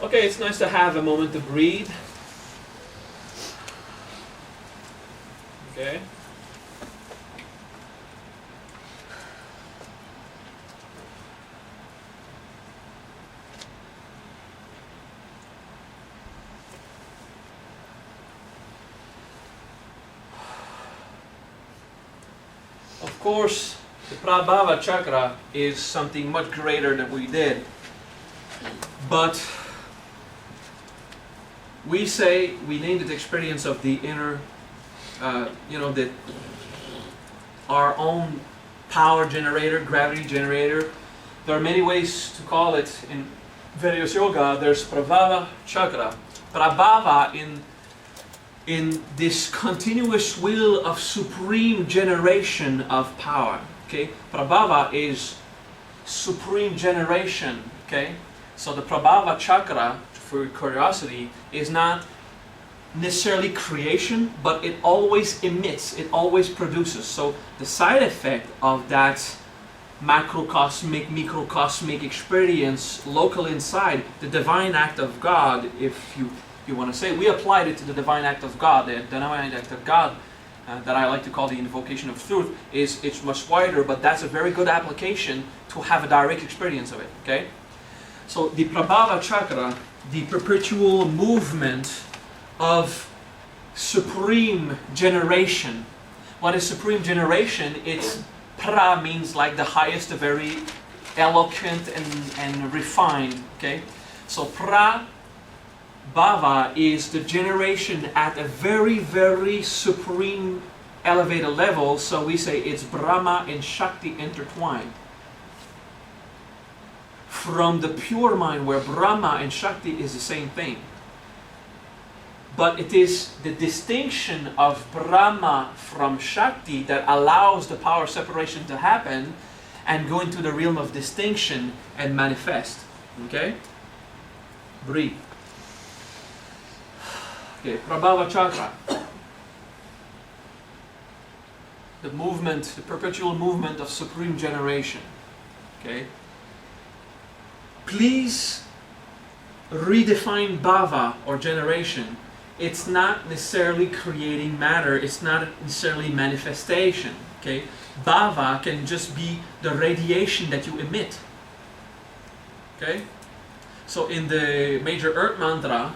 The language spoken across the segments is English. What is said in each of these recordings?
Okay, it's nice to have a moment to breathe. Okay. Of course, the Prabhava chakra is something much greater than we did. But we say we named it experience of the inner, that our own power generator, gravity generator. There are many ways to call it in various yoga. There's Prabhava chakra. Prabhava in this continuous wheel of supreme generation of power. Okay, Prabhava is supreme generation. Okay, so the Prabhava chakra, for curiosity, is not necessarily creation, but it always emits, it always produces. So the side effect of that macrocosmic, microcosmic experience local inside, the divine act of God, if you want to say, we applied it to the divine act of God. The divine act of God, that I like to call the invocation of truth, it's much wider, but that's a very good application to have a direct experience of it. Okay, so the Prabhava chakra, the perpetual movement of supreme generation. What is supreme generation? It's pra means like the highest, very eloquent and refined. Okay, so pra Bhava is the generation at a very, very supreme elevated level. So we say it's Brahma and Shakti intertwined. From the pure mind where Brahma and Shakti is the same thing. But it is the distinction of Brahma from Shakti that allows the power separation to happen and go into the realm of distinction and manifest. Okay? Breathe. Okay, Prabhava chakra. The movement, the perpetual movement of supreme generation. Okay? Please redefine bhava or generation. It's not necessarily creating matter, it's not necessarily manifestation. Okay? Bhava can just be the radiation that you emit. Okay? So in the major earth mantra,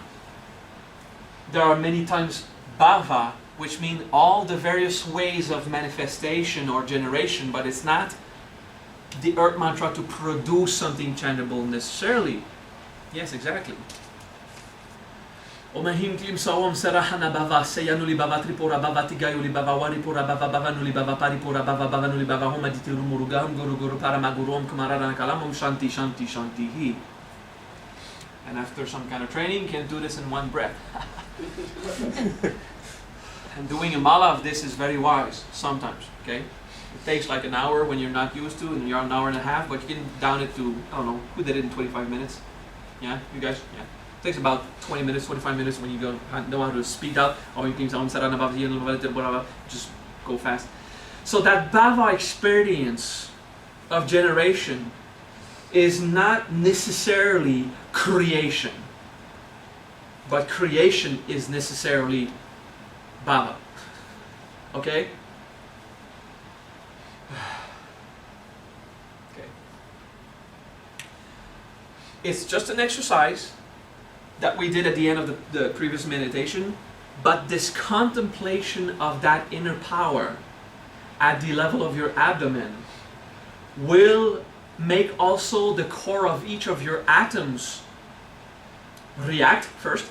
there are many times bhava, which mean all the various ways of manifestation or generation, but it's not the earth mantra to produce something tangible necessarily. Yes, exactly. Om Ahim Klim Sawam Sarahana Bhava Sayanuli Bhava Tripura Bhava Tigayuli Bhava Waripura Bhava Bhavanuli Bhava Paripura Bhava Bhavanuli Bhava Homa Ditiru Murugam Guru Guru Paramagurum Kumarana Kalamum Shanti Shanti Shanti Hi. And after some kind of training, you can do this in one breath. And doing a mala of this is very wise sometimes. Okay, it takes like an hour when you're not used to, and you're an hour and a half, but you can down it to, I don't know, who did it in 25 minutes? Yeah, you guys? Yeah. It takes about 20 minutes, 25 minutes when you know how to speed up, or you can just go fast. So that bhava experience of generation is not necessarily creation, but creation is necessarily bhava. Okay? Okay. It's just an exercise that we did at the end of the previous meditation, but this contemplation of that inner power at the level of your abdomen will make also the core of each of your atoms react first,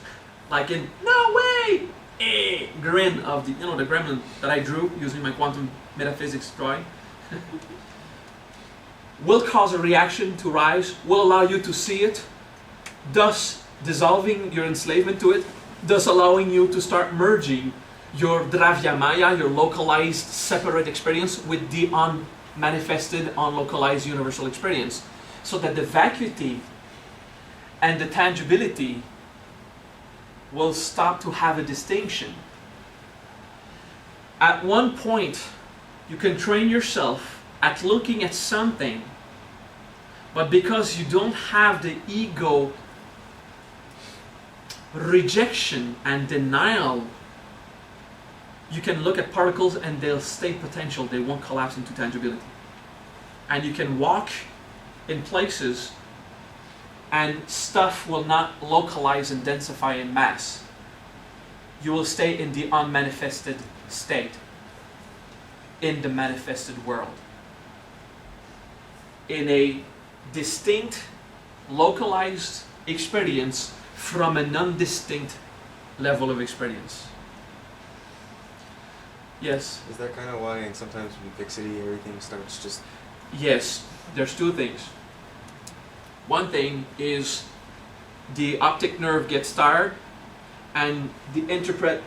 like in no way, grin of the the gremlin that I drew using my quantum metaphysics drawing. Will cause a reaction to rise, will allow you to see it, thus dissolving your enslavement to it, thus allowing you to start merging your dravya maya, your localized separate experience, with the unmanifested, unlocalized universal experience, so that the vacuity and the tangibility will stop to have a distinction. At one point, you can train yourself at looking at something, but because you don't have the ego rejection and denial, you can look at particles and they'll stay potential, they won't collapse into tangibility. And you can walk in places and stuff will not localize and densify in mass. You will stay in the unmanifested state, in the manifested world, in a distinct, localized experience from a non-distinct level of experience. Yes? Is that kind of why, and sometimes in fixity, everything starts just... Yes, there's two things. One thing is the optic nerve gets tired and the interpret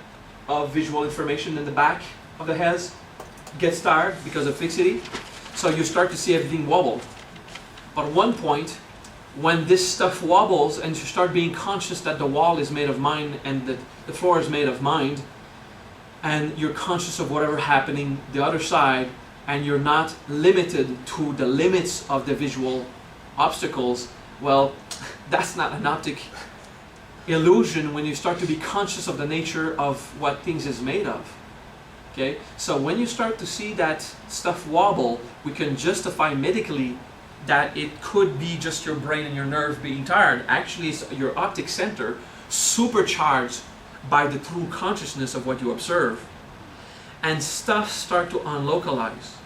of visual information in the back of the head gets tired because of fixity. So you start to see everything wobble. But at one point, when this stuff wobbles and you start being conscious that the wall is made of mind and that the floor is made of mind, and you're conscious of whatever happening the other side, and you're not limited to the limits of the visual obstacles, well, that's not an optic illusion when you start to be conscious of the nature of what things is made of. Okay? So when you start to see that stuff wobble, we can justify medically that it could be just your brain and your nerve being tired. Actually, it's your optic center supercharged by the true consciousness of what you observe. And stuff start to unlocalize.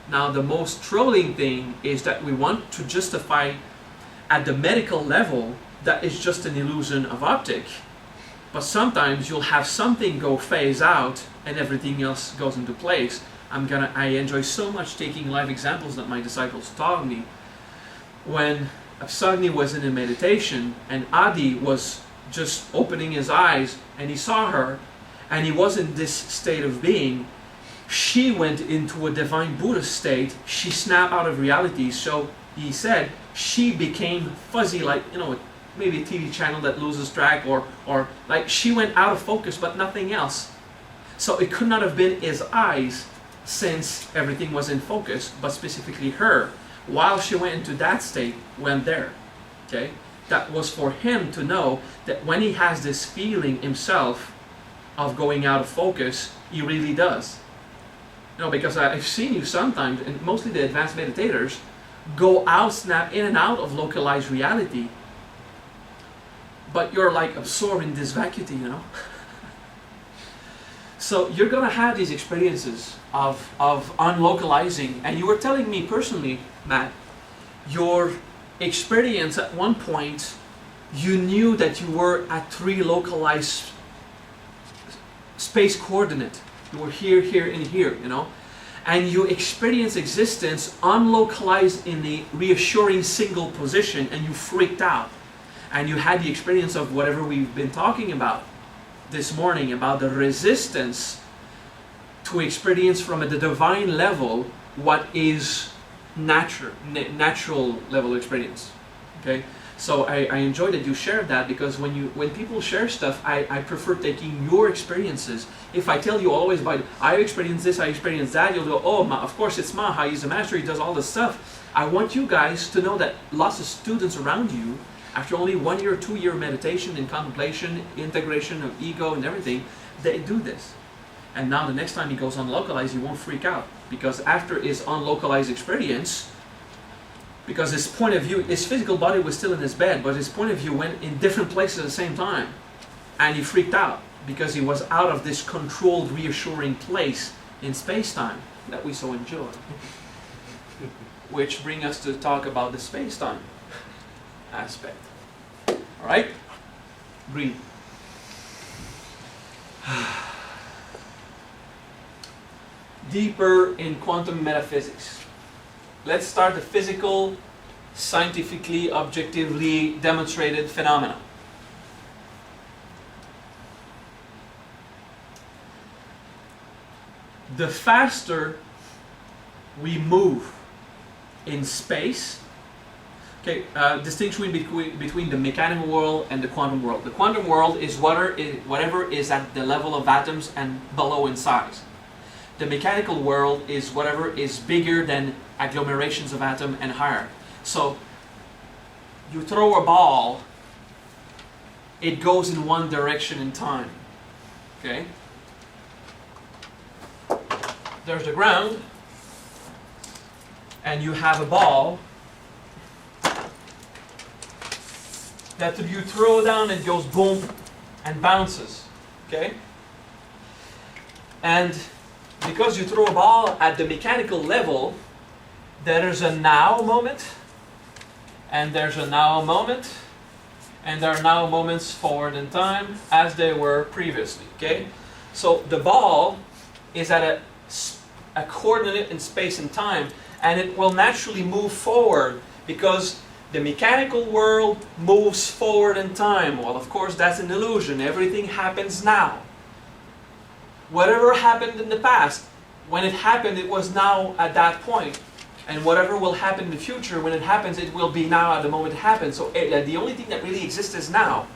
Now the most troubling thing is that we want to justify at the medical level that it's just an illusion of optic. But sometimes you'll have something go phase out and everything else goes into place. I enjoy so much taking live examples that my disciples taught me. When Absagni was in a meditation and Adi was just opening his eyes and he saw her and he was in this state of being, she went into a divine Buddhist state. She snapped out of reality. So he said she became fuzzy, like, you know, maybe a TV channel that loses track, or like she went out of focus but nothing else. So it could not have been his eyes, since everything was in focus, but specifically her, while she went into that state, went there. Okay? That was for him to know that when he has this feeling himself of going out of focus, he really does. You know, because I've seen you sometimes, and mostly the advanced meditators, go out, snap in and out of localized reality. But you're like absorbed in this vacuity, you know? So you're going to have these experiences of unlocalizing. And you were telling me personally, Matt, your experience at one point, you knew that you were at 3 localized space coordinate. You were here, here, and here, you know? And you experience existence unlocalized in a reassuring single position, and you freaked out. And you had the experience of whatever we've been talking about this morning, about the resistance to experience from the divine level what is natural level experience. Okay? So I enjoy that you shared that, because when people share stuff, I prefer taking your experiences. If I tell you always by, I experienced this, I experienced that, you'll go, oh, of course it's Maha, he's a master, he does all this stuff. I want you guys to know that lots of students around you, after only 1 year, 2 year meditation and contemplation, integration of ego and everything, they do this. And now the next time he goes unlocalized, he won't freak out. Because after his unlocalized experience, because his point of view, his physical body was still in his bed, but his point of view went in different places at the same time. And he freaked out because he was out of this controlled, reassuring place in space-time that we so enjoy. Which brings us to talk about the space-time aspect. All right? Breathe. Deeper in quantum metaphysics. Let's start the physical, scientifically, objectively demonstrated phenomena. The faster we move in space, okay, distinction between the mechanical world and the quantum world. The quantum world is whatever is at the level of atoms and below in size. The mechanical world is whatever is bigger than agglomerations of atom and higher. So you throw a ball it goes in one direction in time. Okay? There's the ground, and you have a ball that you throw down, it goes boom and bounces. Okay? And because you throw a ball at the mechanical level, there is a now moment, and there's a now moment, and there are now moments forward in time as they were previously. Okay? So the ball is at a coordinate in space and time, and it will naturally move forward because the mechanical world moves forward in time. Well, of course, that's an illusion. Everything happens now. Whatever happened in the past, when it happened, it was now at that point. And whatever will happen in the future, when it happens, it will be now at the moment it happens. So the only thing that really exists is now.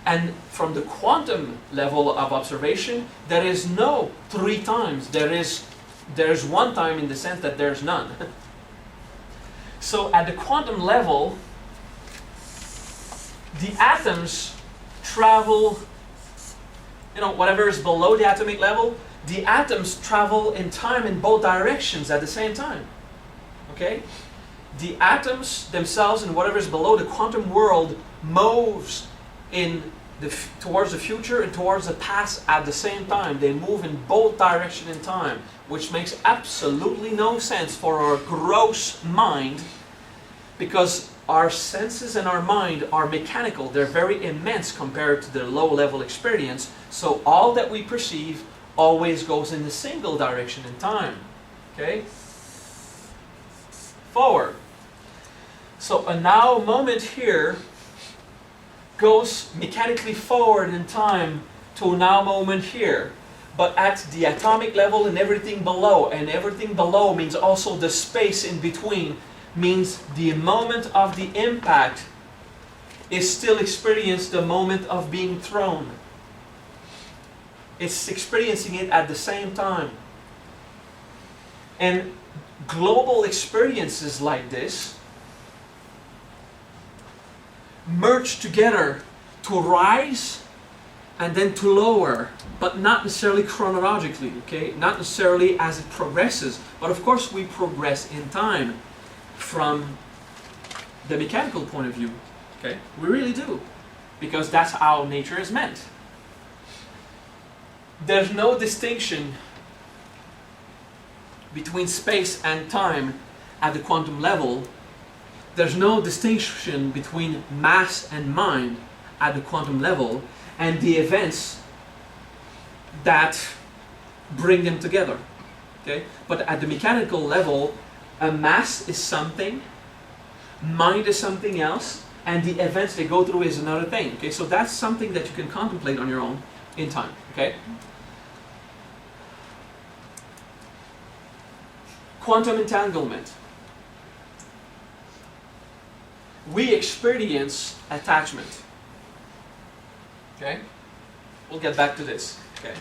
And from the quantum level of observation, there is no 3 times. There's one time in the sense that there's none. So at the quantum level, the atoms travel, whatever is below the atomic level, the atoms travel in time in both directions at the same time. Okay? The atoms themselves and whatever is below the quantum world moves towards the future and towards the past at the same time. They move in both directions in time, which makes absolutely no sense for our gross mind, because our senses and our mind are mechanical. They're very immense compared to the low-level experience. So all that we perceive always goes in a single direction in time. Okay? Forward. So a now moment here goes mechanically forward in time to a now moment here. But at the atomic level and everything below means also the space in between, means the moment of the impact is still experienced the moment of being thrown. It's experiencing it at the same time. And global experiences like this merge together to rise and then to lower, but not necessarily chronologically, okay? Not necessarily as it progresses, but of course we progress in time from the mechanical point of view, okay? We really do, because that's how nature is meant. There's no distinction between space and time at the quantum level. There's no distinction between mass and mind at the quantum level, and the events that bring them together. Okay? But at the mechanical level, a mass is something, mind is something else, and the events they go through is another thing. Okay? So that's something that you can contemplate on your own in time. Okay? Quantum entanglement. We experience attachment. Okay? We'll get back to this. Okay?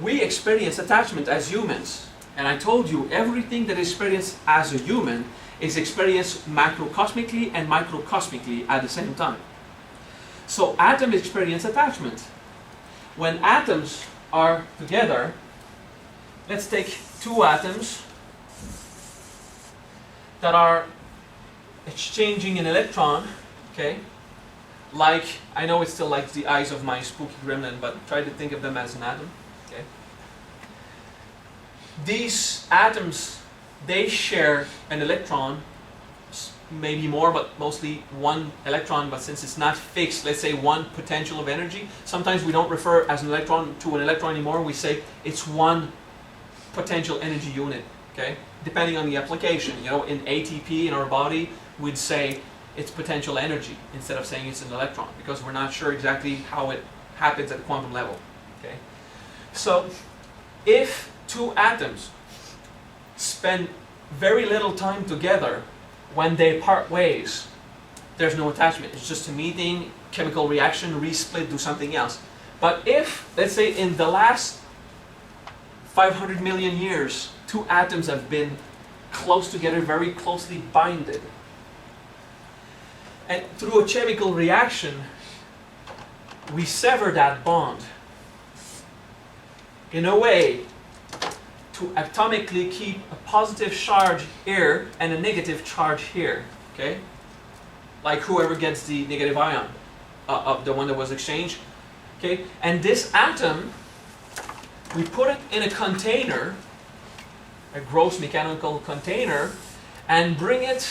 We experience attachment as humans. And I told you, everything that is experienced as a human is experienced macrocosmically and microcosmically at the same time. So atoms experience attachment. When atoms are together, let's take 2 atoms that are exchanging an electron, okay? Like, I know it's still like the eyes of my spooky gremlin, but try to think of them as an atom, okay? These atoms, they share an electron, maybe more, but mostly 1 electron, but since it's not fixed, let's say 1 potential of energy. Sometimes we don't refer as an electron to an electron anymore, we say it's 1 potential energy unit, okay? Depending on the application, in ATP in our body, we'd say it's potential energy instead of saying it's an electron, because we're not sure exactly how it happens at the quantum level, okay? So, if 2 atoms spend very little time together, when they part ways, there's no attachment. It's just a meeting, chemical reaction, resplit, do something else. But if, let's say in the last 500 million years, 2 atoms have been close together, very closely binded, And through a chemical reaction, we sever that bond in a way to atomically keep a positive charge here and a negative charge here, okay? Like whoever gets the negative ion of the one that was exchanged, okay? And this atom, we put it in a container, a gross mechanical container, and bring it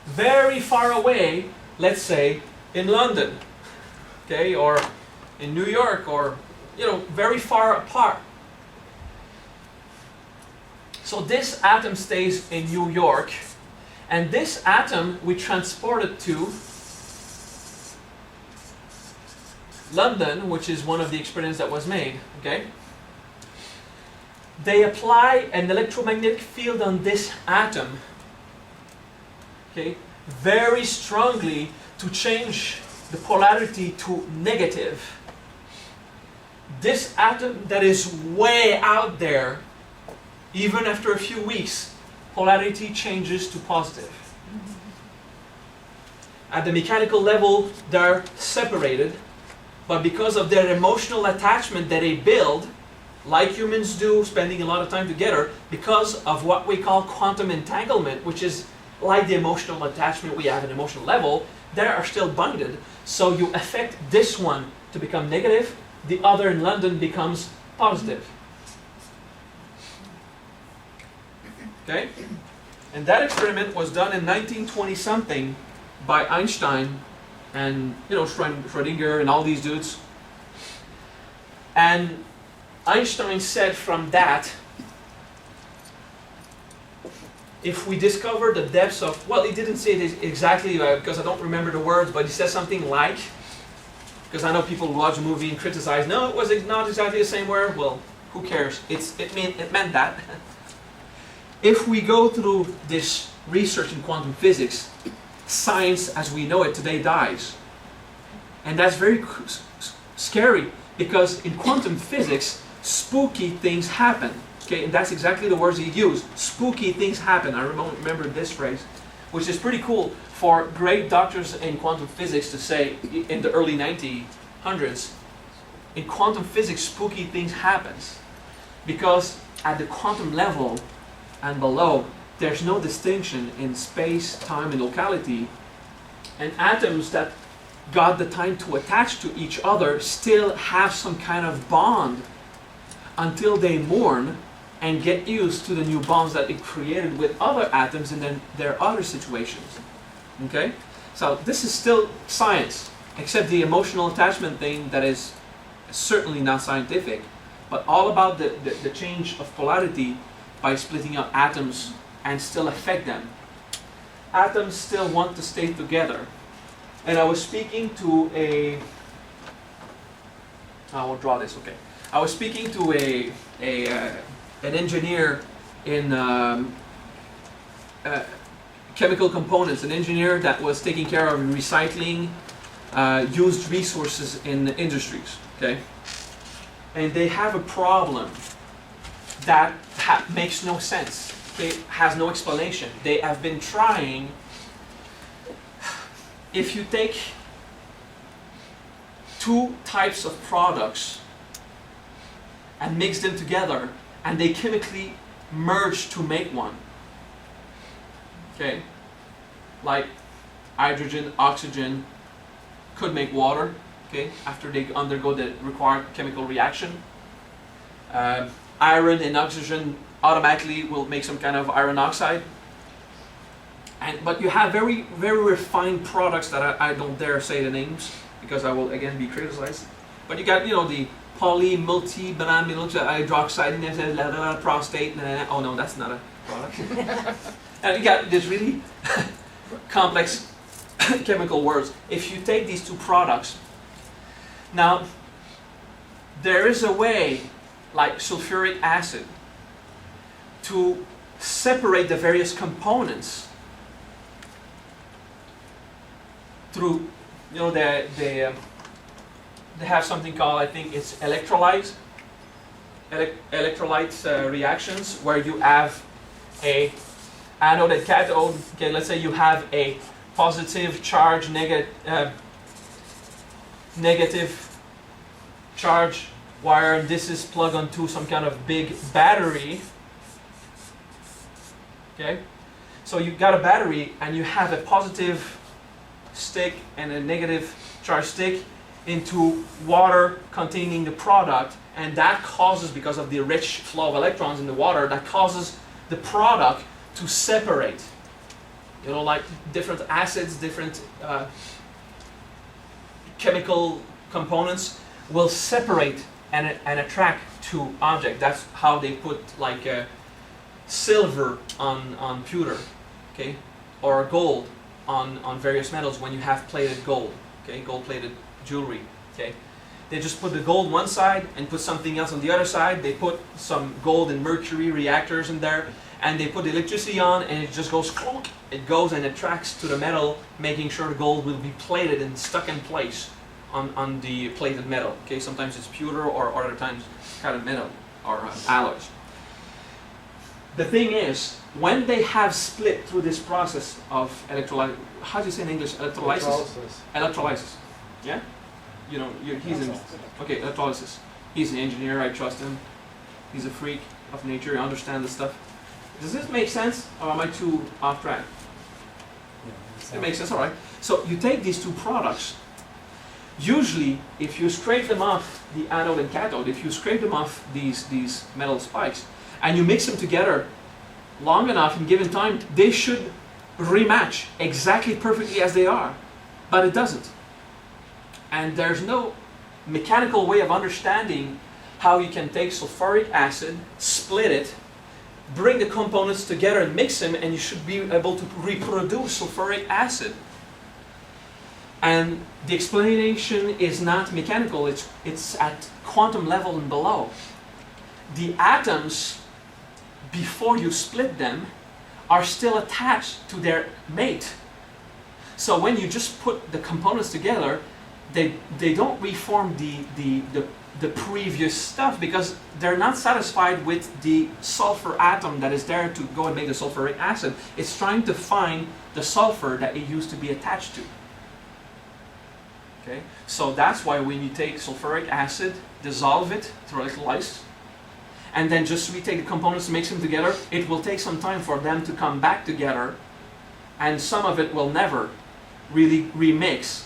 very far away, let's say in London, okay, or in New York, or very far apart. So this atom stays in New York, and this atom we transport it to London, which is one of the experiments that was made, okay? They apply an electromagnetic field on this atom, okay, very strongly to change the polarity to negative. This atom that is way out there, even after a few weeks, polarity changes to positive. At the mechanical level, they're separated, but because of their emotional attachment that they build, like humans do, spending a lot of time together, because of what we call quantum entanglement, which is like the emotional attachment we have at an emotional level, they are still bonded. So you affect this one to become negative, the other in London becomes positive. Okay? And that experiment was done in 1920 something by Einstein and Schrödinger and all these dudes. And Einstein said from that, if we discover the depths of, well, he didn't say it exactly because I don't remember the words, but he says something like, because I know people who watch a movie and criticize, no, it was not exactly the same word. Well, who cares? It meant that. If we go through this research in quantum physics, science as we know it today dies. And that's very scary, because in quantum physics, spooky things happen. Okay, and that's exactly the words he used. Spooky things happen. I remember this phrase, which is pretty cool for great doctors in quantum physics to say in the early 1900s. In quantum physics, spooky things happens because at the quantum level and below, there's no distinction in space, time, and locality. And atoms that got the time to attach to each other still have some kind of bond until they mourn and get used to the new bonds that it created with other atoms and then their other situations. Okay? So this is still science, except the emotional attachment thing that is certainly not scientific, but all about the change of polarity by splitting up atoms and still affect them. Atoms still want to stay together. And I was speaking to I will draw this, okay. I was speaking to an engineer in chemical components, an engineer that was taking care of recycling used resources in the industries, okay? And they have a problem that makes no sense. It has no explanation. They have been trying, if you take two types of products and mix them together, and they chemically merge to make one. Okay? Like hydrogen, oxygen could make water, okay, after they undergo the required chemical reaction. Iron and oxygen automatically will make some kind of iron oxide. But you have very, very refined products that I don't dare say the names because I will again be criticized. But you got, the poly, multi, banana, hydroxide, and prostate. Oh no, that's not a product. And you got this really complex chemical words. If you take these two products, now there is a way, like sulfuric acid, to separate the various components through, they have something called, I think it's electrolyte reactions, where you have a anode and cathode. Okay, let's say you have a positive charge, negative charge wire, and this is plugged onto some kind of big battery. Okay, so you've got a battery and you have a positive stick and a negative charge stick into water containing the product, and that causes, because of the rich flow of electrons in the water, that causes the product to separate. You know, like different acids, different chemical components will separate and attract to object. That's how they put like silver on pewter, okay, or gold on various metals when you have plated gold, okay, gold-plated jewelry, okay. They just put the gold one side and put something else on the other side. They put some gold and mercury reactors in there, and they put the electricity on, and it just goes clunk. It goes and attracts to the metal, making sure the gold will be plated and stuck in place on the plated metal. Okay, sometimes it's pewter, or other times kind of metal or alloys. The thing is, when they have split through this process of electrolysis, how do you say in English? Electrolysis. Electrolysis. Yeah. You know, he's an okay, electrolysis. He's an engineer. I trust him. He's a freak of nature. He understands this stuff. Does this make sense, or am I too off track? It makes sense, all right. So you take these two products. Usually, if you scrape them off the anode and cathode, if you scrape them off these metal spikes, and you mix them together long enough in given time, they should rematch exactly perfectly as they are, but it doesn't. And there's no mechanical way of understanding how you can take sulfuric acid, split it, bring the components together and mix them, and you should be able to reproduce sulfuric acid. And the explanation is not mechanical, it's at quantum level and below. The atoms, before you split them, are still attached to their mate. So when you just put the components together, they don't reform the previous stuff, because they're not satisfied with the sulfur atom that is there to go and make the sulfuric acid. It's trying to find the sulfur that it used to be attached to. Okay? So that's why when you take sulfuric acid, dissolve it through electrolysis, and then just retake the components and mix them together, it will take some time for them to come back together, and some of it will never really remix,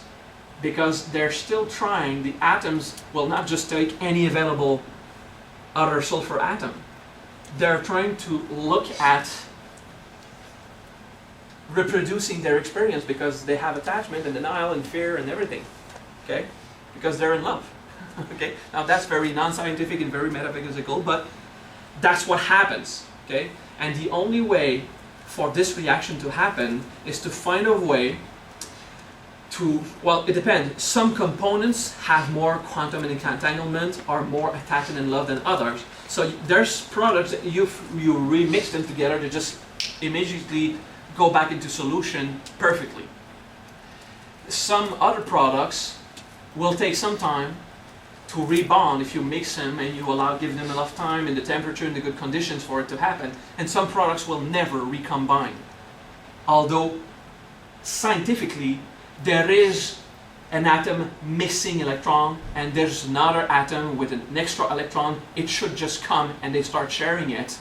because they're still trying. The atoms will not just take any available other sulfur atom. They're trying to look at reproducing their experience, because they have attachment and denial and fear and everything, okay? Because they're in love, okay? Now that's very non-scientific and very metaphysical, but that's what happens, okay? And the only way for this reaction to happen is to find a way to, well, it depends. Some components have more quantum entanglement, are more attached and in love than others. So there's products that you remix them together, they just immediately go back into solution perfectly. Some other products will take some time to rebond if you mix them and you give them enough time and the temperature and the good conditions for it to happen. And some products will never recombine. Although scientifically, there is an atom missing electron, and there's another atom with an extra electron. It should just come and they start sharing it,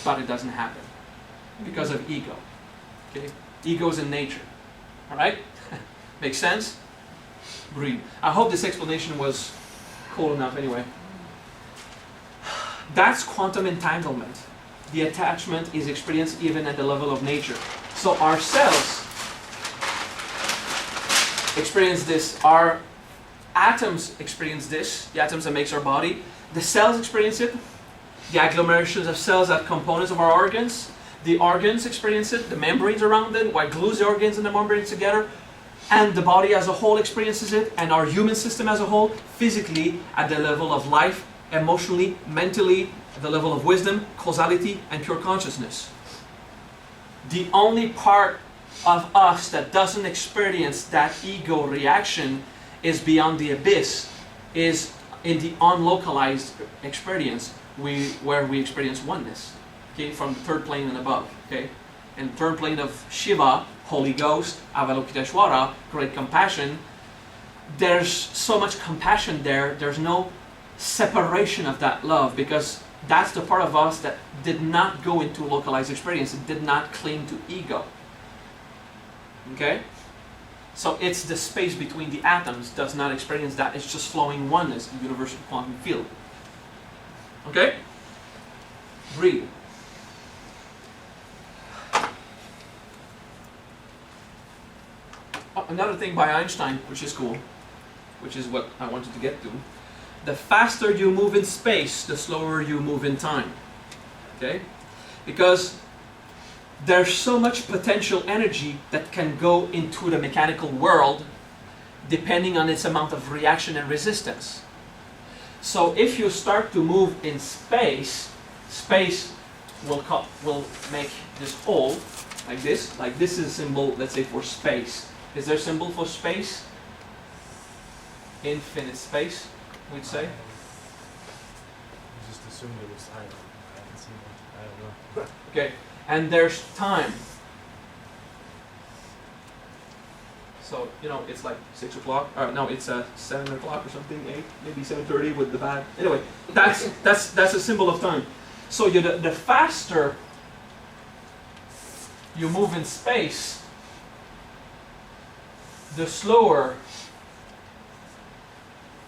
but it doesn't happen because of ego. Okay, ego is in nature. All right, makes sense? Breathe. I hope this explanation was cool enough. Anyway, that's quantum entanglement. The attachment is experienced even at the level of nature. So our cells experience this, our atoms experience this, the atoms that makes our body, the cells experience it, the agglomerations of cells that components of our organs, the organs experience it, the membranes around it, what glues the organs and the membranes together, and the body as a whole experiences it, and our human system as a whole, physically, at the level of life, emotionally, mentally, at the level of wisdom, causality, and pure consciousness. The only part of us that doesn't experience that ego reaction is beyond the abyss, is in the unlocalized experience where we experience oneness, okay, from the third plane and above, okay? and third plane of Shiva, Holy Ghost, Avalokiteshvara, great compassion, there's so much compassion there, there's no separation of that love, because that's the part of us that did not go into localized experience, it did not cling to ego. Okay? So it's the space between the atoms does not experience that, it's just flowing oneness, the universal quantum field. Okay? Breathe. Another thing by Einstein, which is cool, which is what I wanted to get to. The faster you move in space, the slower you move in time. Okay? Because there's so much potential energy that can go into the mechanical world depending on its amount of reaction and resistance. So if you start to move in space, space will make this hole like this. Like this is a symbol, let's say, for space. Is there a symbol for space? Infinite space, we'd say. I just assumed it was, I haven't seen it, I don't know. Okay, and there's time. So, you know, it's like 6 o'clock, no, it's 7 o'clock or something, 8, maybe 7:30 with the bad. Anyway, that's a symbol of time. So the faster you move in space, the slower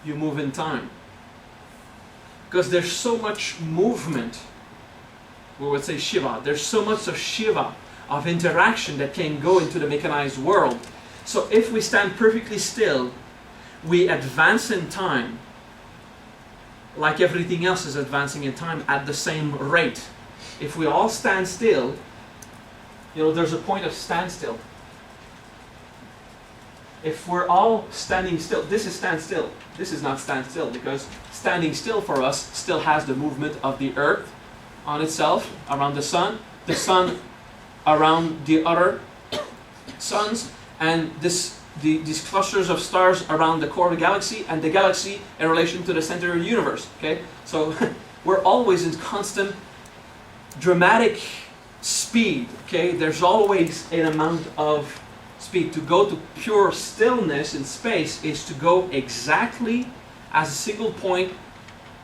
you move in time. Because there's so much movement, we would say Shiva, there's so much of Shiva, of interaction that can go into the mechanized world. So if we stand perfectly still, we advance in time, like everything else is advancing in time at the same rate. If we all stand still, you know, there's a point of standstill. If we're all standing still, this is standstill. This is not standstill, because standing still for us still has the movement of the earth on itself around the sun around the other suns, and these clusters of stars around the core of the galaxy, and the galaxy in relation to the center of the universe. Okay, so we're always in constant dramatic speed. Okay, there's always an amount of speed. To go to pure stillness in space is to go exactly as a single point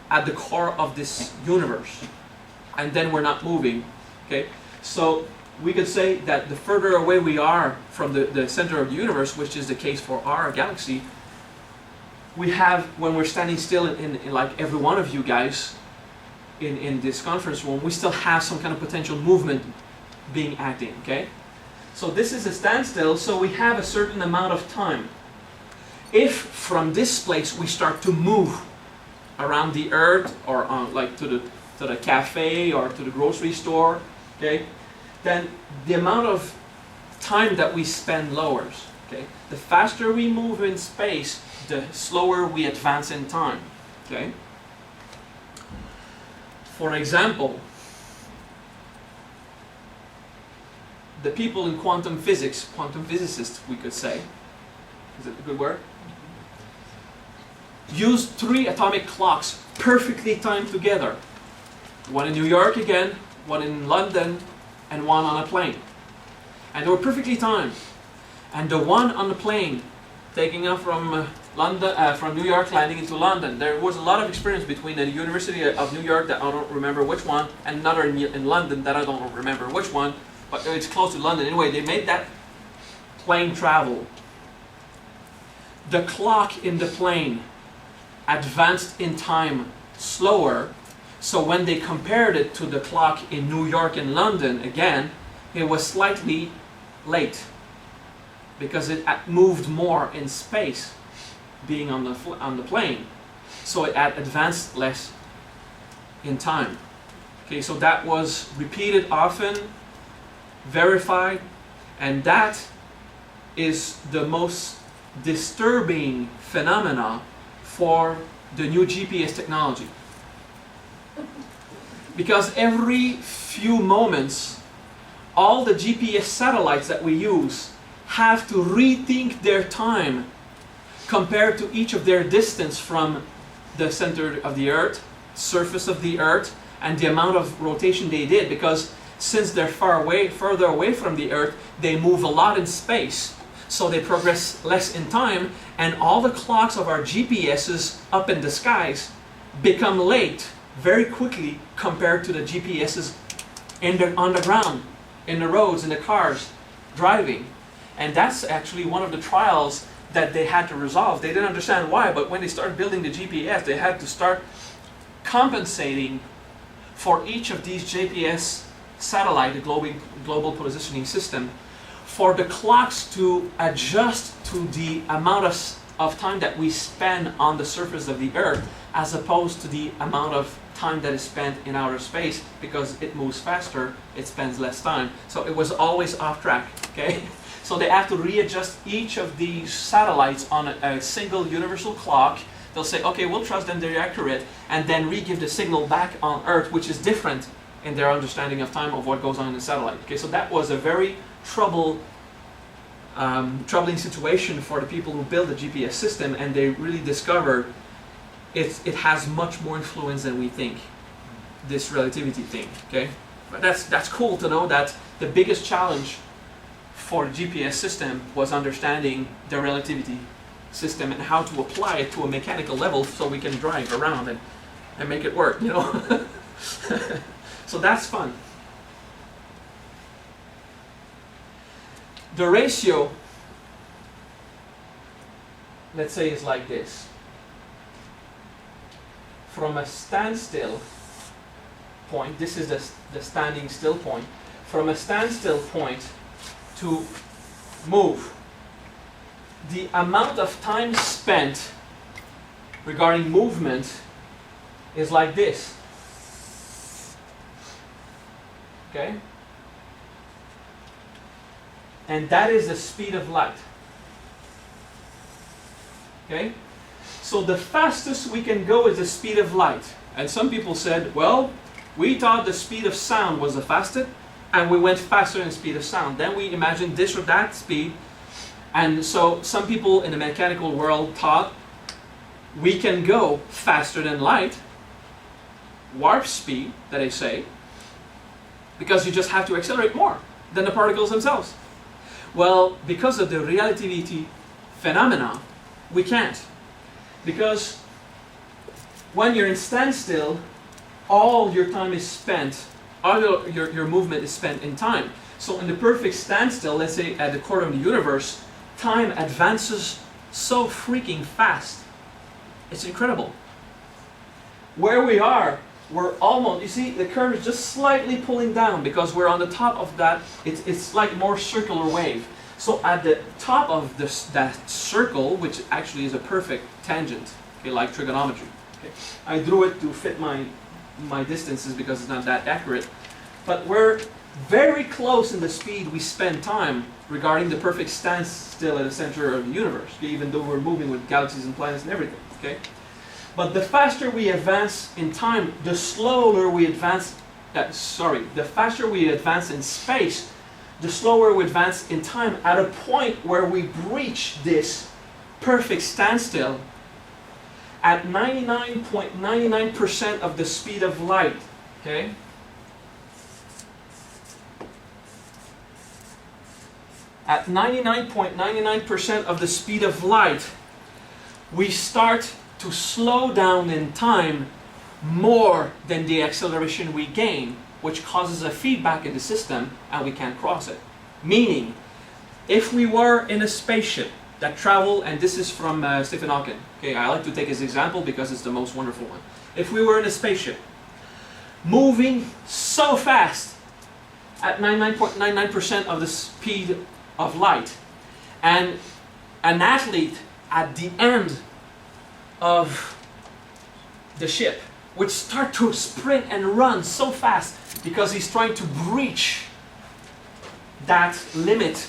at the core of this universe, and then we're not moving. Okay, so we could say that the further away we are from the center of the universe, which is the case for our galaxy, we have, when we're standing still in like every one of you guys in this conference room, we still have some kind of potential movement being acting. Okay, so this is a standstill, so we have a certain amount of time. If from this place we start to move around the earth, or like to the cafe or to the grocery store, okay, then the amount of time that we spend lowers. Okay, the faster we move in space, the slower we advance in time. Okay. For example, the people in quantum physics, quantum physicists, we could say, is it a good word? Use 3 atomic clocks perfectly timed together. One in New York again, one in London, and one on a plane. And they were perfectly timed. And the one on the plane, taking off from from New York, landing into London, there was a lot of experience between the University of New York, that I don't remember which one, and another in London that I don't remember which one, but it's close to London. Anyway, they made that plane travel. The clock in the plane advanced in time slower, so when they compared it to the clock in New York and London, again, it was slightly late, because it moved more in space, being on the plane, so it advanced less in time. Okay, so that was repeated often, verified, and that is the most disturbing phenomena for the new GPS technology. Because every few moments, all the GPS satellites that we use have to rethink their time compared to each of their distance from the center of the Earth, surface of the Earth, and the amount of rotation they did. Because since they're further away from the Earth, they move a lot in space. So they progress less in time, and all the clocks of our GPSs up in the skies become late very quickly compared to the GPSs on the ground, in the roads, in the cars, driving. And that's actually one of the trials that they had to resolve. They didn't understand why, but when they started building the GPS, they had to start compensating for each of these GPS satellite, the global positioning system, for the clocks to adjust to the amount of time that we spend on the surface of the Earth, as opposed to the amount of time that is spent in outer space. Because it moves faster, it spends less time. So it was always off track, okay? So they have to readjust each of these satellites on a single universal clock. They'll say, okay, we'll trust them, they're accurate, and then re-give the signal back on Earth, which is different in their understanding of time of what goes on in the satellite. Okay, so that was a very troubling situation for the people who built the GPS system, and they really discovered it has much more influence than we think, this relativity thing. Okay, but that's cool to know that the biggest challenge for the GPS system was understanding the relativity system and how to apply it to a mechanical level so we can drive around and make it work, you know. So that's fun. The ratio, let's say, is like this. From a standstill point, this is the standing still point. From a standstill point to move, the amount of time spent regarding movement is like this. Okay? And that is the speed of light. Okay? So the fastest we can go is the speed of light. And some people said, well, we thought the speed of sound was the fastest, and we went faster than the speed of sound. Then we imagined this or that speed. And so some people in the mechanical world thought we can go faster than light, warp speed, that they say, because you just have to accelerate more than the particles themselves. Well, because of the relativity phenomena, we can't. Because when you're in standstill, all your time is spent, all your movement is spent in time. So in the perfect standstill, let's say at the core of the universe, time advances so freaking fast. It's incredible. Where we are, we're almost, you see, the curve is just slightly pulling down because we're on the top of that. It's like more circular wave. So at the top of that circle, which actually is a perfect tangent, okay, like trigonometry. Okay. I drew it to fit my distances because it's not that accurate. But we're very close in the speed we spend time regarding the perfect standstill at the center of the universe, even though we're moving with galaxies and planets and everything. Okay? But the faster we advance in time, the slower we advance, the faster we advance in space, the slower we advance in time, at a point where we reach this perfect standstill at 99.99% of the speed of light. Okay? At 99.99% of the speed of light, we start to slow down in time more than the acceleration we gain, which causes a feedback in the system and we can't cross it. Meaning, if we were in a spaceship that traveled, and this is from Stephen Hawking, okay, I like to take his example because it's the most wonderful one. If we were in a spaceship, moving so fast at 99.99% of the speed of light, and an athlete at the end of the ship would start to sprint and run so fast because he's trying to breach that limit.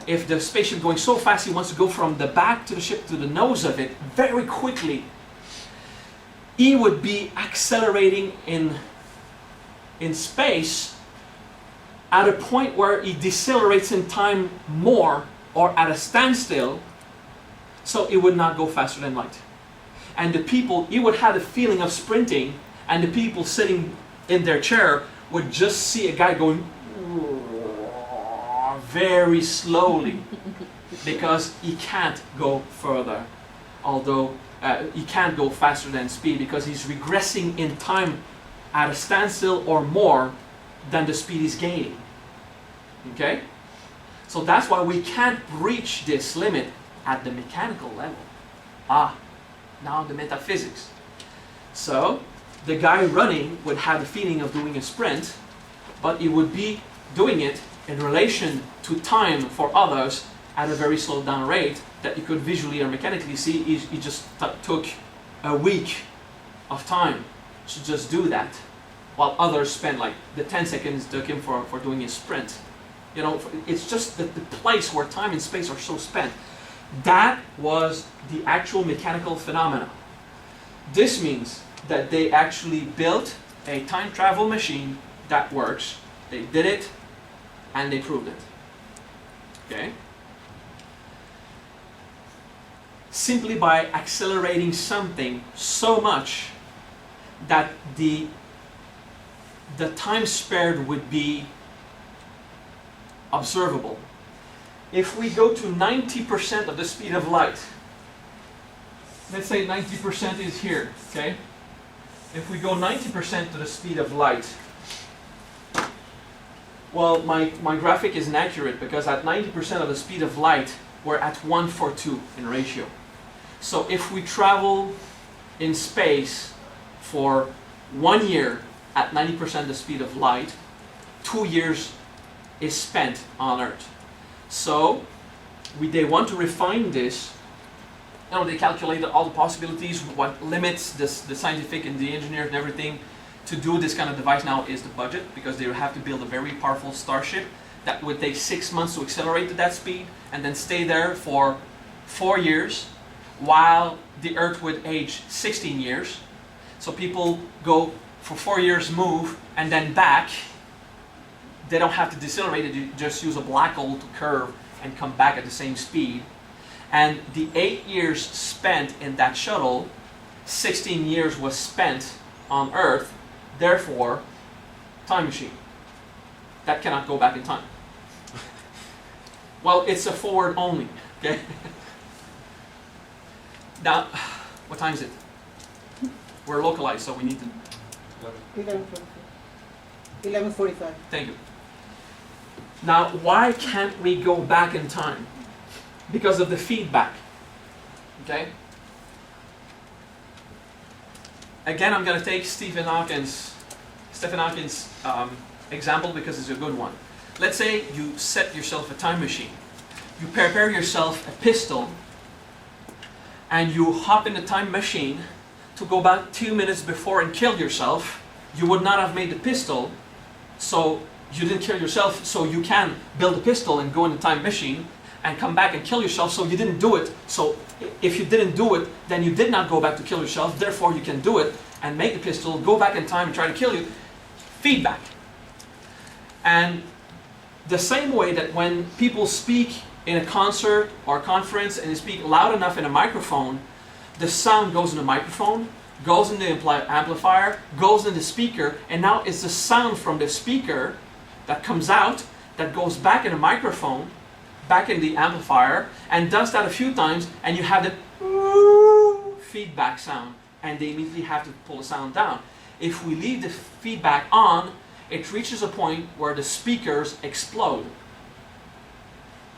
If the spaceship going so fast, he wants to go from the back to the ship to the nose of it very quickly, he would be accelerating in space at a point where he decelerates in time more, or at a standstill, so it would not go faster than light. And the people, he would have the feeling of sprinting, and the people sitting in their chair would just see a guy going very slowly because he can't go further, although he can't go faster than speed because he's regressing in time at a standstill or more than the speed he's gaining. Okay? So that's why we can't reach this limit at the mechanical level. Now the metaphysics. So the guy running would have the feeling of doing a sprint, but he would be doing it in relation to time for others at a very slowed down rate that you could visually or mechanically see. He just took a week of time to just do that, while others spent like the 10 seconds it took him for doing his sprint. You know, it's just the place where time and space are so spent. That was the actual mechanical phenomena. This means that they actually built a time travel machine that works. They did it and they proved it. Okay? Simply by accelerating something so much that the time spared would be observable. If we go to 90% of the speed of light, let's say 90% is here, okay? If we go 90% to the speed of light, well, my graphic is inaccurate because at 90% of the speed of light, we're at 1:2 in ratio. So if we travel in space for 1 year at 90% the speed of light, 2 years is spent on Earth. So they want to refine this. You know, they calculated all the possibilities, what limits the scientific and the engineers and everything to do this kind of device now is the budget, because they would have to build a very powerful starship that would take 6 months to accelerate to that speed and then stay there for 4 years while the Earth would age 16 years. So people go for 4 years, move, and then back. They don't have to decelerate it, you just use a black hole to curve and come back at the same speed. And the 8 years spent in that shuttle, 16 years was spent on Earth, therefore, time machine. That cannot go back in time. Well, it's a forward only, okay? Now, what time is it? We're localized, so we need to... 11:45. Thank you. Now, why can't we go back in time? Because of the feedback. Okay? Again, I'm going to take Stephen Hawkins' example because it's a good one. Let's say you set yourself a time machine. You prepare yourself a pistol and you hop in the time machine to go back 2 minutes before and kill yourself. You would not have made the pistol, so you didn't kill yourself, so you can build a pistol and go in the time machine and come back and kill yourself, so you didn't do it. So if you didn't do it, then you did not go back to kill yourself, therefore you can do it and make the pistol, go back in time and try to kill you. Feedback. And the same way that when people speak in a concert or a conference and they speak loud enough in a microphone, the sound goes in the microphone, goes in the amplifier, goes in the speaker, and now it's the sound from the speaker that comes out, that goes back in the microphone, back in the amplifier, and does that a few times, and you have the feedback sound, and they immediately have to pull the sound down. If we leave the feedback on, it reaches a point where the speakers explode.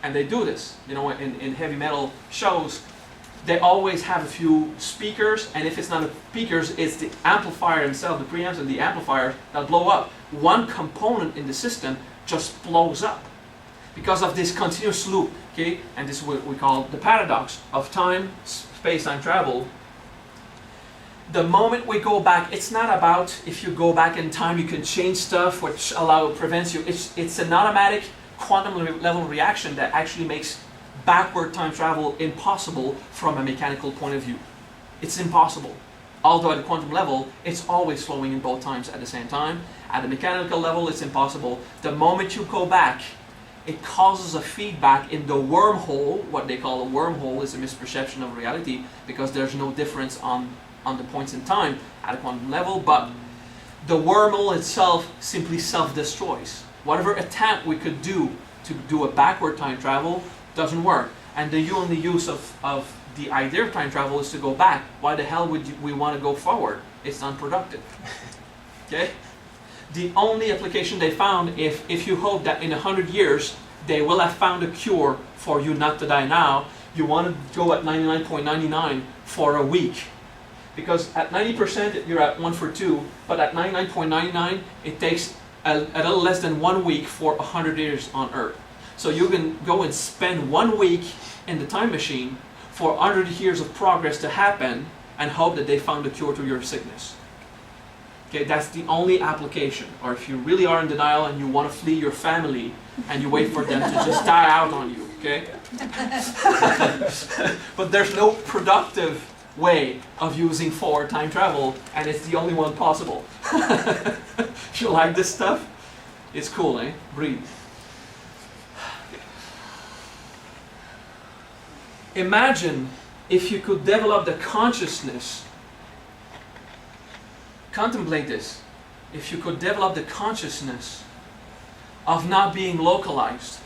And they do this, you know, in heavy metal shows. They always have a few speakers, and if it's not the speakers, it's the amplifier itself, the preamps and the amplifiers that blow up. One component in the system just blows up because of this continuous loop, okay? And this is what we call the paradox of time, space-time travel. The moment we go back, it's not about if you go back in time, you can change stuff, which prevents you. It's an automatic quantum level reaction that actually makes backward time travel impossible from a mechanical point of view. It's impossible. Although at a quantum level, it's always flowing in both times at the same time. At a mechanical level, it's impossible. The moment you go back, it causes a feedback in the wormhole. What they call a wormhole is a misperception of reality because there's no difference on the points in time at a quantum level, but the wormhole itself simply self-destroys. Whatever attempt we could do to do a backward time travel doesn't work. And the only use of the idea of time travel is to go back. Why the hell would we want to go forward? It's unproductive. Okay? The only application they found, if you hope that in 100 years they will have found a cure for you not to die now, you want to go at 99.99 for a week. Because at 90% you're at 1 for 2, but at 99.99 it takes a little less than 1 week for 100 years on Earth. So you can go and spend 1 week in the time machine for 100 years of progress to happen and hope that they found a cure to your sickness. Okay, that's the only application. Or if you really are in denial and you want to flee your family and you wait for them to just die out on you, okay? But there's no productive way of using forward time travel, and it's the only one possible. You like this stuff? It's cool, eh? Breathe. Imagine if you could develop the consciousness. Contemplate this. If you could develop the consciousness of not being localized,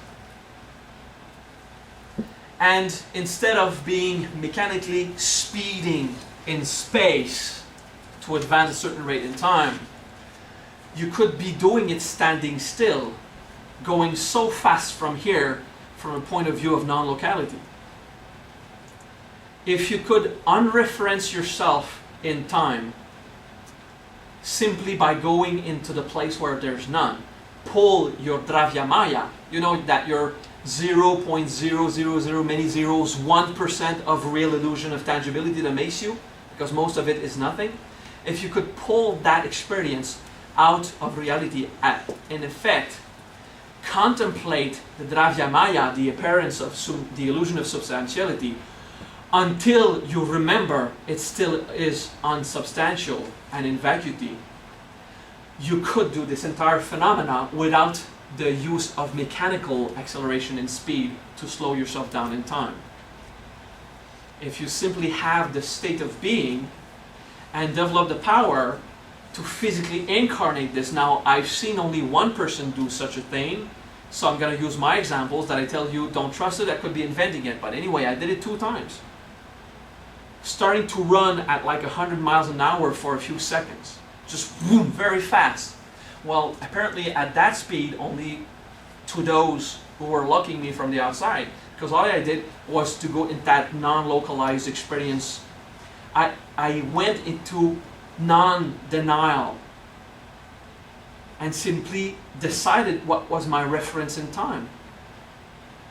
and instead of being mechanically speeding in space to advance a certain rate in time, you could be doing it standing still, going so fast from here from a point of view of non-locality. If you could unreference yourself in time simply by going into the place where there's none, pull your Dravyamaya, you know that your 0.000 many zeros, 1% of real illusion of tangibility that makes you, because most of it is nothing. If you could pull that experience out of reality, in effect, contemplate the Dravyamaya, the appearance of the illusion of substantiality, until you remember it still is unsubstantial and in vacuity, you could do this entire phenomena without the use of mechanical acceleration and speed to slow yourself down in time. If you simply have the state of being and develop the power to physically incarnate this. Now, I've seen only one person do such a thing, so I'm going to use my examples that I tell you don't trust it, I could be inventing it. But anyway, I did it 2 times. Starting to run at like 100 miles an hour for a few seconds. Just boom, very fast. Well, apparently at that speed, only to those who were looking me from the outside. Because all I did was to go in that non-localized experience. I went into non-denial and simply decided what was my reference in time.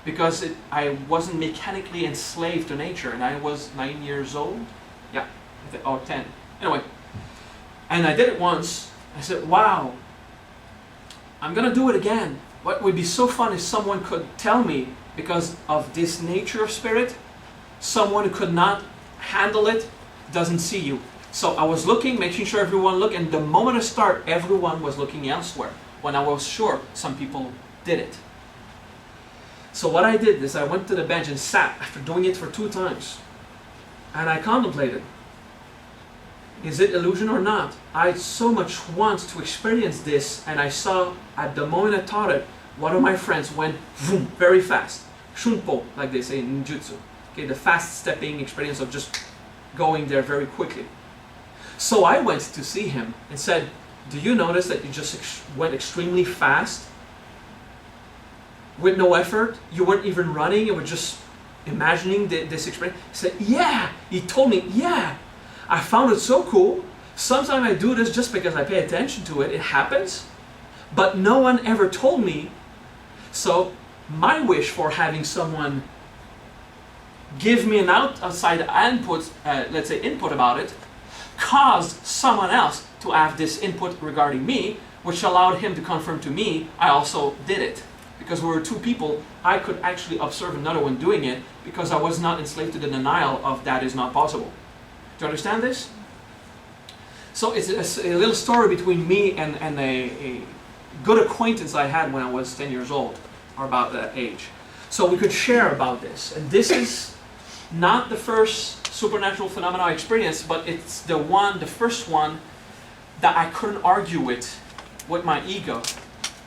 Because I wasn't mechanically enslaved to nature, and I was 9 years old. Yeah, or 10. Anyway, and I did it once. I said, wow, I'm going to do it again. What would be so fun if someone could tell me, because of this nature of spirit, someone who could not handle it doesn't see you. So I was looking, making sure everyone looked, and the moment I start, everyone was looking elsewhere, when I was sure some people did it. So what I did is I went to the bench and sat after doing it for 2 times. And I contemplated. Is it illusion or not? I so much want to experience this, and I saw at the moment I taught it, one of my friends went vroom, very fast. Shunpo, like they say in ninjutsu. Okay, the fast stepping experience of just going there very quickly. So I went to see him and said, do you notice that you just went extremely fast? With no effort? You weren't even running, you were just imagining this experience? He said, yeah! He told me, yeah! I found it so cool. Sometimes I do this just because I pay attention to it. It happens. But no one ever told me. So my wish for having someone give me an outside input, let's say input about it, caused someone else to have this input regarding me, which allowed him to confirm to me I also did it. Because we were 2 people, I could actually observe another one doing it because I was not enslaved to the denial of that is not possible. Do you understand this? So it's a little story between me and a good acquaintance I had when I was 10 years old, or about that age. So we could share about this. And this is not the first supernatural phenomena I experienced, but it's the first one that I couldn't argue with my ego,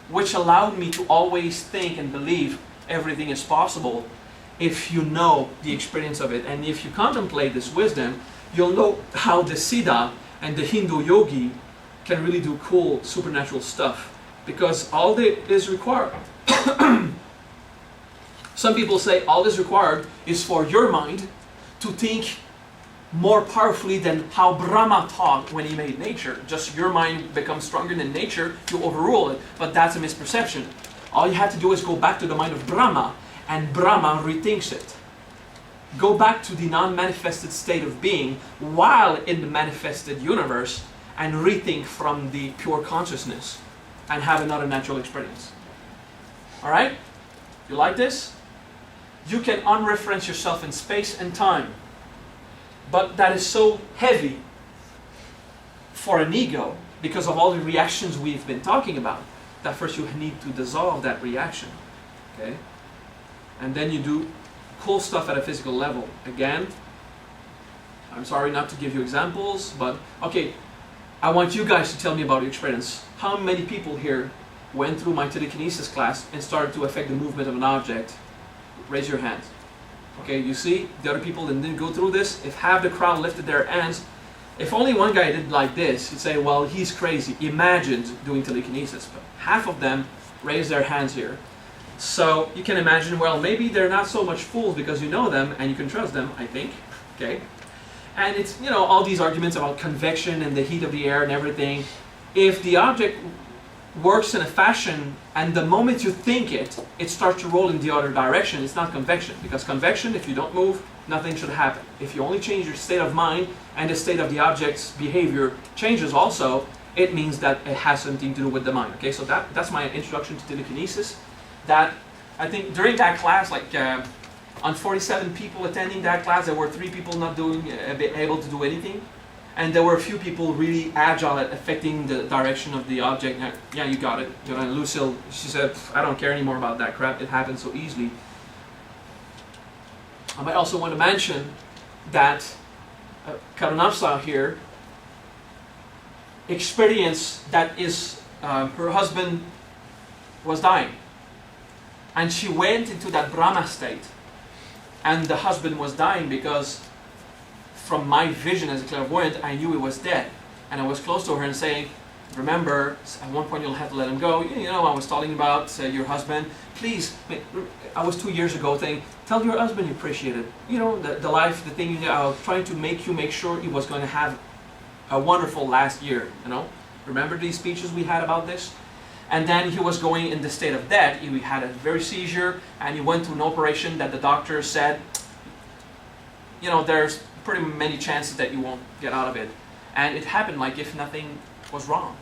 which allowed me to always think and believe everything is possible if you know the experience of it. And if you contemplate this wisdom, you'll know how the Siddha and the Hindu yogi can really do cool supernatural stuff, because all that is required. Some people say all is required is for your mind to think more powerfully than how Brahma thought when he made nature. Just your mind becomes stronger than nature, you overrule it. But that's a misperception. All you have to do is go back to the mind of Brahma, and Brahma rethinks it. Go back to the non-manifested state of being while in the manifested universe, and rethink from the pure consciousness, and have another natural experience. Alright? You like this? You can unreference yourself in space and time. But that is so heavy for an ego, because of all the reactions we've been talking about, that first you need to dissolve that reaction. Okay? And then you do cool stuff at a physical level. Again, I'm sorry not to give you examples, but okay, I want you guys to tell me about your experience. How many people here went through my telekinesis class and started to affect the movement of an object? Raise your hands. Okay, you see, the other people that didn't go through this, if half the crowd lifted their hands, if only one guy did like this, you'd say, well, he's crazy, imagined doing telekinesis. But half of them raised their hands here. So you can imagine, well, maybe they're not so much fools because you know them and you can trust them, I think. Okay? And it's, you know, all these arguments about convection and the heat of the air and everything. If the object works in a fashion and the moment you think it, it starts to roll in the other direction, it's not convection. Because convection, if you don't move, nothing should happen. If you only change your state of mind and the state of the object's behavior changes also, it means that it has something to do with the mind. Okay, so that's my introduction to telekinesis. That, I think during that class, like on 47 people attending that class, there were 3 people not able to do anything. And there were a few people really agile at affecting the direction of the object. Yeah, you got it. You know, and Lucille, she said, I don't care anymore about that crap. It happens so easily. I might also want to mention that Karunavsa here experienced that her husband was dying. And she went into that Brahma state. And the husband was dying because from my vision as a clairvoyant, I knew he was dead. And I was close to her and saying, remember, at one point you'll have to let him go. You know, I was talking about your husband. Please, I was 2 years ago saying, tell your husband you appreciate it. You know, the life, the thing, I was trying to make sure he was going to have a wonderful last year, you know. Remember these speeches we had about this? And then he was going in the state of death. He had a very seizure, and he went to an operation that the doctor said, you know, there's pretty many chances that you won't get out of it. And it happened like if nothing was wrong.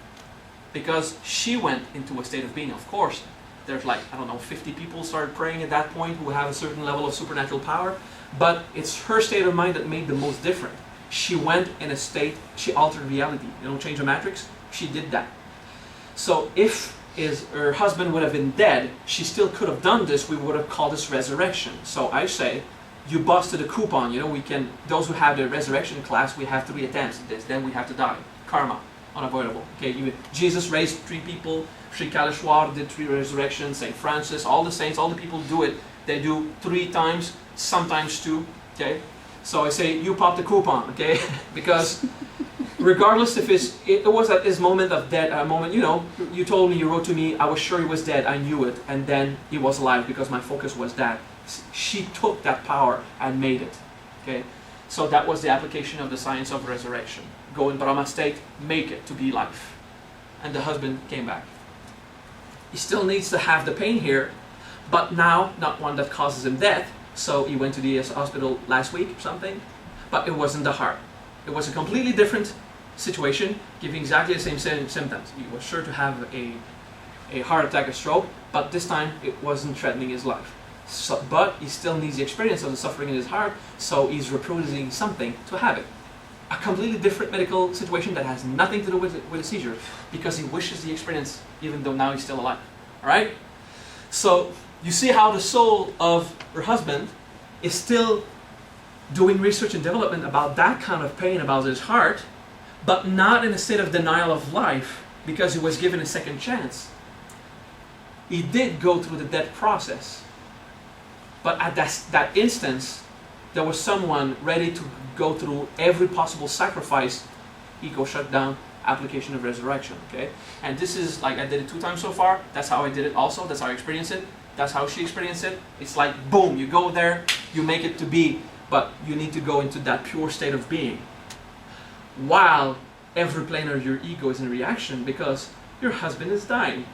Because she went into a state of being. Of course, there's like, I don't know, 50 people started praying at that point who have a certain level of supernatural power. But it's her state of mind that made the most difference. She went in a state, she altered reality. You know, change the matrix? She did that. So if her husband would have been dead, she still could have done this. We would have called this resurrection. So I say, you busted a coupon. You know, those who have the resurrection class, we have 3 attempts at this. Then we have to die. Karma, unavoidable. Okay, Jesus raised 3 people. Sri Kaleshwar did 3 resurrections. Saint Francis, all the saints, all the people do it. They do 3 times, sometimes 2. Okay, so I say you pop the coupon. Okay, because regardless if it was at this moment of death, a moment, you know, you told me, you wrote to me, I was sure he was dead, I knew it, and then he was alive because my focus was that. She took that power and made it. Okay, so that was the application of the science of resurrection. Go in Brahma state, make it to be life. And the husband came back. He still needs to have the pain here, but now not one that causes him death. So he went to the hospital last week or something, but it wasn't the heart. It was a completely different situation, giving exactly the same symptoms. He was sure to have a heart attack or stroke, but this time it wasn't threatening his life. So, but he still needs the experience of the suffering in his heart, so he's reproducing something to have it. A completely different medical situation that has nothing to do with a seizure, because he wishes the experience even though now he's still alive. Alright? So you see how the soul of her husband is still doing research and development about that kind of pain about his heart, but not in a state of denial of life because he was given a second chance. He did go through the death process, but at that instance, there was someone ready to go through every possible sacrifice. Ego shut down, application of resurrection, okay? And this is, like, I did it 2 times so far. That's how I did it also. That's how I experienced it. That's how she experienced it. It's like, boom, you go there, you make it to be, but you need to go into that pure state of being. While every plane of your ego is in reaction because your husband is dying.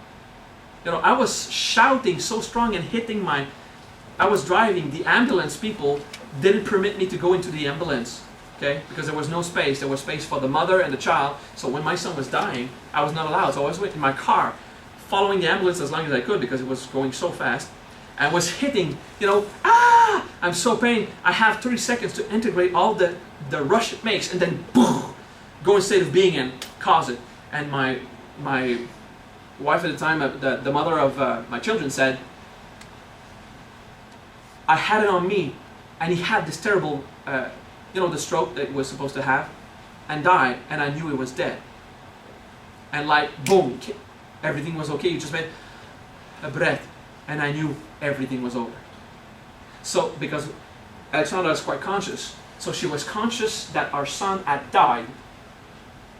You know, I was shouting so strong and hitting I was driving, the ambulance people didn't permit me to go into the ambulance, okay? Because there was no space. There was space for the mother and the child. So when my son was dying, I was not allowed. So I was in my car, following the ambulance as long as I could because it was going so fast. I was hitting, you know, I'm so pain. I have 30 seconds to integrate all the rush it makes and then boom, go in state of being and cause it. And my wife at the time, the mother of my children said, I had it on me, and he had this terrible, you know, the stroke that he was supposed to have, and died, and I knew he was dead. And like, boom, everything was okay. You just made a breath, and I knew everything was over. So, because Alexandra is quite conscious, so she was conscious that our son had died,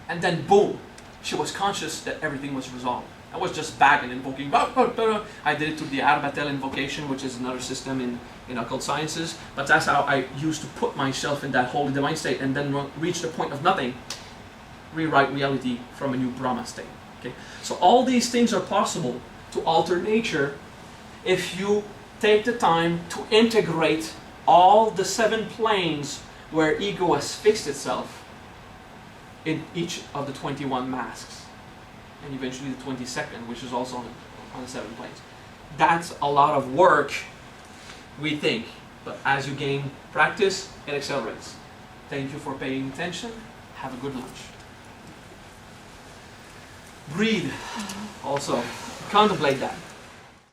and then boom, she was conscious that everything was resolved. I was just back and invoking. I did it through the Arbatel invocation, which is another system in occult sciences. But that's how I used to put myself in that holy divine state and then reach the point of nothing, rewrite reality from a new Brahma state. Okay? So all these things are possible to alter nature if you take the time to integrate all the 7 planes where ego has fixed itself in each of the 21 masks. And eventually the 22nd, which is also on the 7 planes. That's a lot of work, we think, but as you gain practice, it accelerates. Thank you for paying attention. Have a good lunch. Breathe. Also, contemplate that.